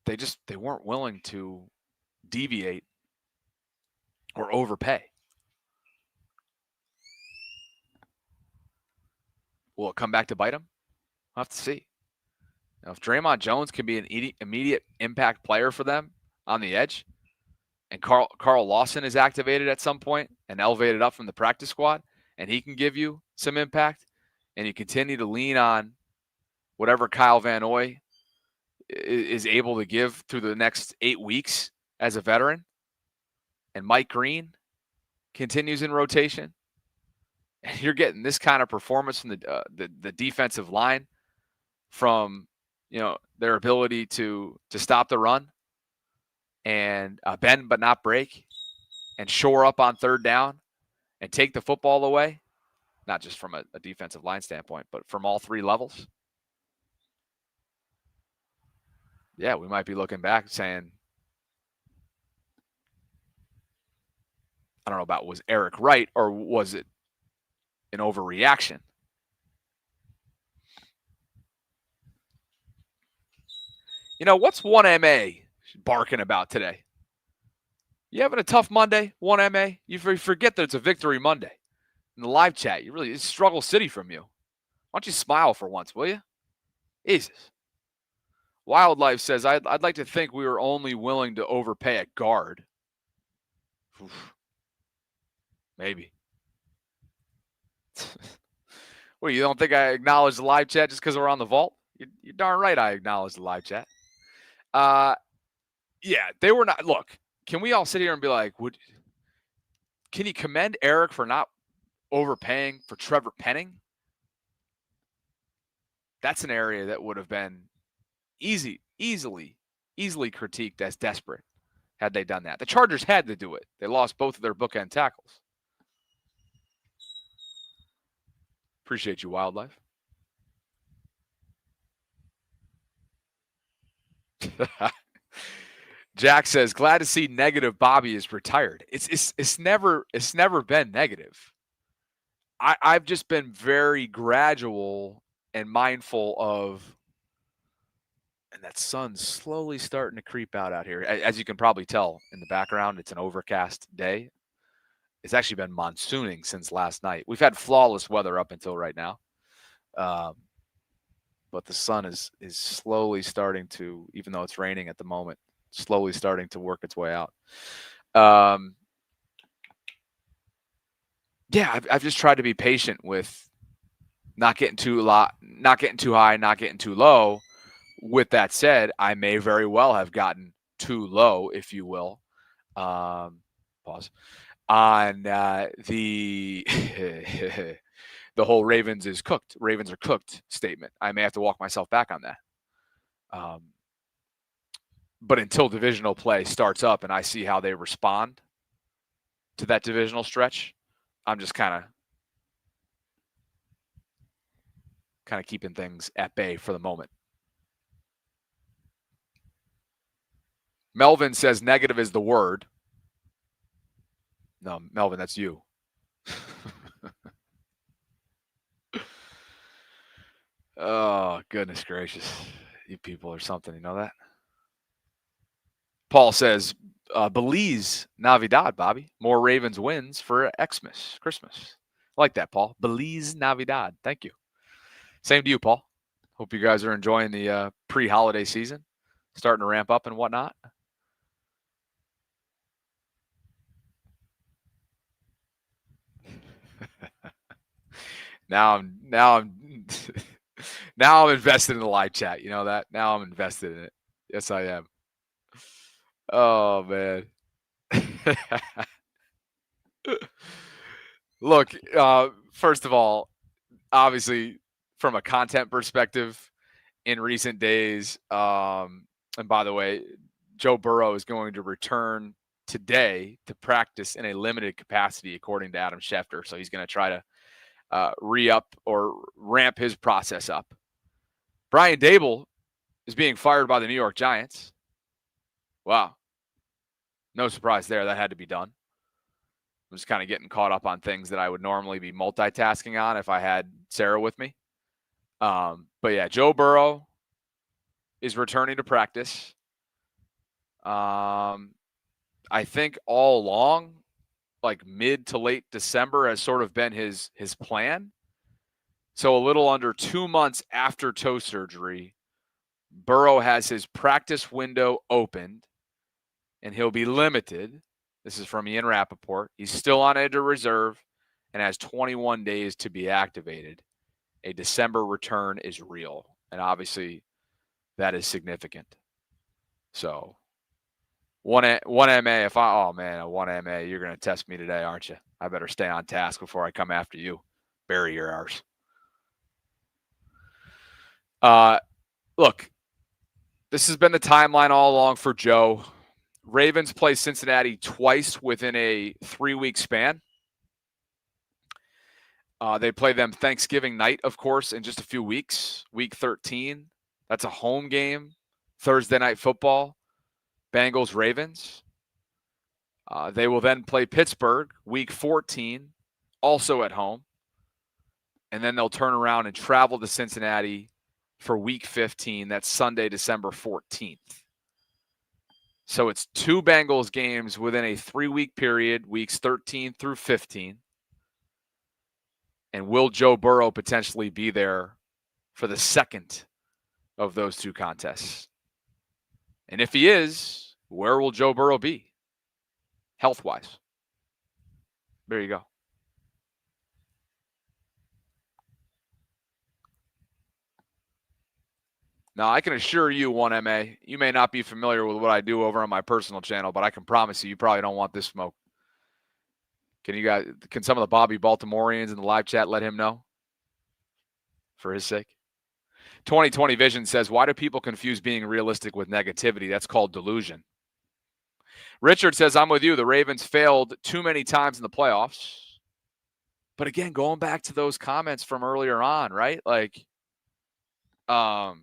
they weren't willing to deviate or overpay. Will it come back to bite them? We'll have to see. Now, if Draymond Jones can be an immediate impact player for them on the edge, and Carl Lawson is activated at some point and elevated up from the practice squad, and he can give you some impact, and you continue to lean on whatever Kyle Van Noy is able to give through the next 8 weeks as a veteran, and Mike Green continues in rotation, and you're getting this kind of performance from the defensive line, from their ability to stop the run and bend but not break and shore up on third down and take the football away, not just from a defensive line standpoint, but from all 3 levels. Yeah, we might be looking back saying, I don't know about was Eric right or was it an overreaction? What's 1MA barking about today? You having a tough Monday, 1MA? You forget that it's a Victory Monday. In the live chat, it's struggle city from you. Why don't you smile for once, will you? Jesus. Wildlife says, I'd like to think we were only willing to overpay at guard. Oof. Maybe. What, you don't think I acknowledge the live chat just because we're on the vault? You're darn right I acknowledge the live chat. Yeah, they were not. Look, can we all sit here and be like, can you commend Eric for not overpaying for Trevor Penning? That's an area that would have been easily critiqued as desperate had they done that. The Chargers had to do it. They lost both of their bookend tackles. Appreciate you, Wildlife. Jack says, glad to see negative Bobby is retired. It's never been negative. I've just been very gradual and mindful of, and that sun's slowly starting to creep out here. As you can probably tell in the background, it's an overcast day. It's actually been monsooning since last night. We've had flawless weather up until right now. But the sun is slowly starting to, even though it's raining at the moment, slowly starting to work its way out. yeah, I've just tried to be patient with not getting too high, not getting too low. With that said, I may very well have gotten too low, if you will. Pause on the the whole Ravens are cooked statement. I may have to walk myself back on that. But until divisional play starts up and I see how they respond to that divisional stretch, I'm just kind of keeping things at bay for the moment. Melvin says negative is the word. No, Melvin, that's you. Oh, goodness gracious. You people are something, you know that? Paul says, Belize Navidad, Bobby. More Ravens wins for Xmas, Christmas. I like that, Paul. Belize Navidad. Thank you. Same to you, Paul. Hope you guys are enjoying the pre-holiday season, starting to ramp up and whatnot. Now I'm now I'm invested in the live chat. You know that? Now I'm invested in it. Yes, I am. Oh man. Look, first of all, obviously from a content perspective in recent days, and by the way, Joe Burrow is going to return today to practice in a limited capacity, according to Adam Schefter. So he's going to try to re-up or ramp his process up. Brian Dable is being fired by the New York Giants. Wow. No surprise there. That had to be done. I'm just kind of getting caught up on things that I would normally be multitasking on if I had Sarah with me. But yeah, Joe Burrow is returning to practice. I think all along, like mid to late December has sort of been his plan. So a little under 2 months after toe surgery, Burrow has his practice window opened, and he'll be limited. This is from Ian Rappaport. He's still on injured reserve and has 21 days to be activated. A December return is real, and obviously that is significant. So one MA, a 1 MA, you're going to test me today, aren't you? I better stay on task before I come after you. Bury your arse. Look, this has been the timeline all along for Joe. Ravens play Cincinnati twice within a 3-week span. They play them Thanksgiving night, of course, in just a few weeks. Week 13, that's a home game. Thursday night football, Bengals, Ravens. They will then play Pittsburgh, week 14, also at home. And then they'll turn around and travel to Cincinnati for week 15. That's Sunday, December 14th. So it's 2 Bengals games within a 3-week period, weeks 13 through 15. And will Joe Burrow potentially be there for the second of those 2 contests? And if he is, where will Joe Burrow be health-wise? There you go. Now, I can assure you, 1MA, you may not be familiar with what I do over on my personal channel, but I can promise you probably don't want this smoke. Can some of the Bobby Baltimoreans in the live chat let him know? For his sake. 2020 Vision says, why do people confuse being realistic with negativity? That's called delusion. Richard says, I'm with you. The Ravens failed too many times in the playoffs. But again, going back to those comments from earlier on, right? Like, oh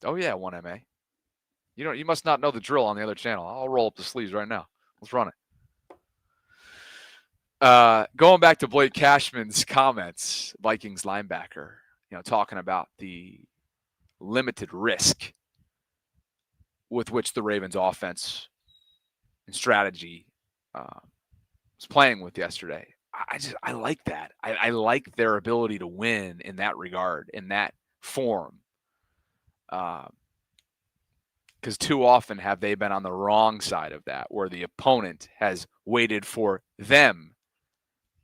yeah, 1MA. You must not know the drill on the other channel. I'll roll up the sleeves right now. Let's run it. Going back to Blake Cashman's comments, Vikings linebacker, talking about the limited risk with which the Ravens offense and strategy was playing with yesterday. I like that. I like their ability to win in that regard, in that form. Because too often have they been on the wrong side of that, where the opponent has waited for them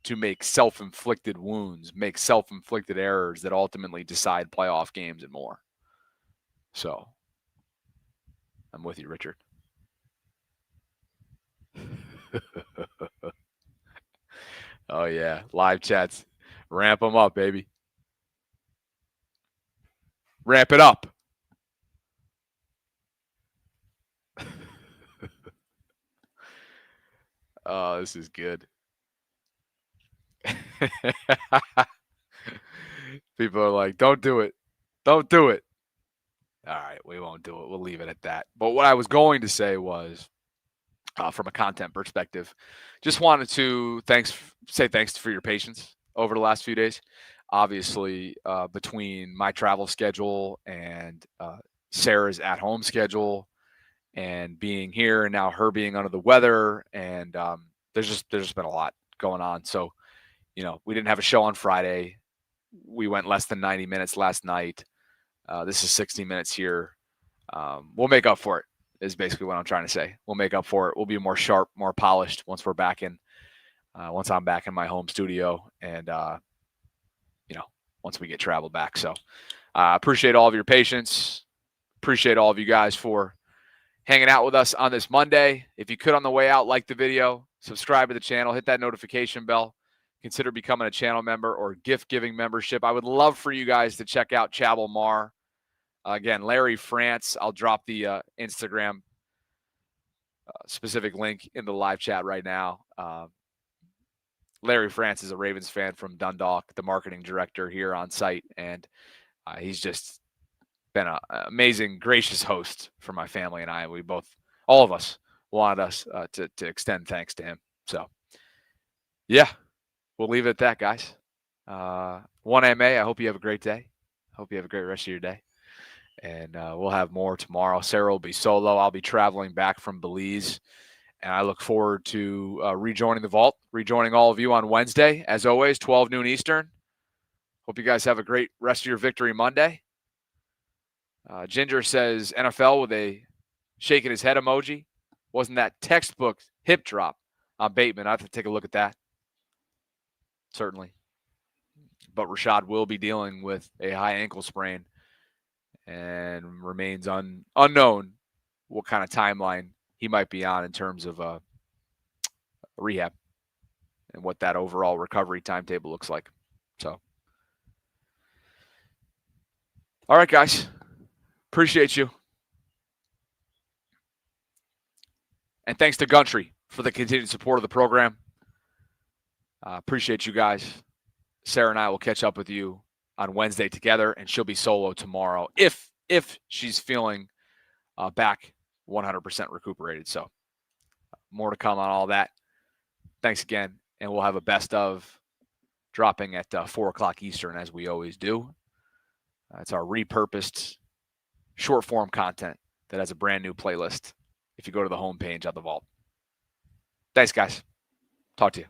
to make self-inflicted wounds, make self-inflicted errors that ultimately decide playoff games and more. So I'm with you, Richard. Oh, yeah. Live chats. Ramp them up, baby. Ramp it up. Oh, this is good. People are like, don't do it. Don't do it. All right, we won't do it. We'll leave it at that. But what I was going to say was, from a content perspective, just wanted to say thanks for your patience over the last few days. Obviously, between my travel schedule and Sarah's at-home schedule, and being here, and now her being under the weather, and there's just been a lot going on. So, we didn't have a show on Friday. We went less than 90 minutes last night. This is 60 minutes here. We'll make up for it, is basically what I'm trying to say. We'll make up for it. We'll be more sharp, more polished once once I'm back in my home studio, and once we get travel back. So appreciate all of your patience. Appreciate all of you guys for hanging out with us on this Monday. If you could, on the way out, like the video, subscribe to the channel, hit that notification bell, consider becoming a channel member or gift-giving membership. I would love for you guys to check out Chabel Mar. Again, Larry France. I'll drop the Instagram specific link in the live chat right now. Larry France is a Ravens fan from Dundalk, the marketing director here on site, and he's just been an amazing, gracious host for my family and I. We both, all of us, wanted us to extend thanks to him. So, yeah, we'll leave it at that, guys. 1MA, I hope you have a great day. I hope you have a great rest of your day. And we'll have more tomorrow. Sarah will be solo. I'll be traveling back from Belize. And I look forward to rejoining the vault, rejoining all of you on Wednesday. As always, 12 noon Eastern. Hope you guys have a great rest of your Victory Monday. Ginger says NFL with a shaking his head emoji. Wasn't that textbook hip drop on Bateman? I have to take a look at that. Certainly. But Rashad will be dealing with a high ankle sprain and remains unknown what kind of timeline he might be on in terms of rehab and what that overall recovery timetable looks like. So, all right, guys. Appreciate you. And thanks to Gundry for the continued support of the program. Appreciate you guys. Sarah and I will catch up with you on Wednesday together, and she'll be solo tomorrow if she's feeling back 100% recuperated. So more to come on all that. Thanks again, and we'll have a best of dropping at 4 o'clock Eastern, as we always do. It's our repurposed short form content that has a brand new playlist if you go to the homepage of the Vault. Thanks, guys. Talk to you.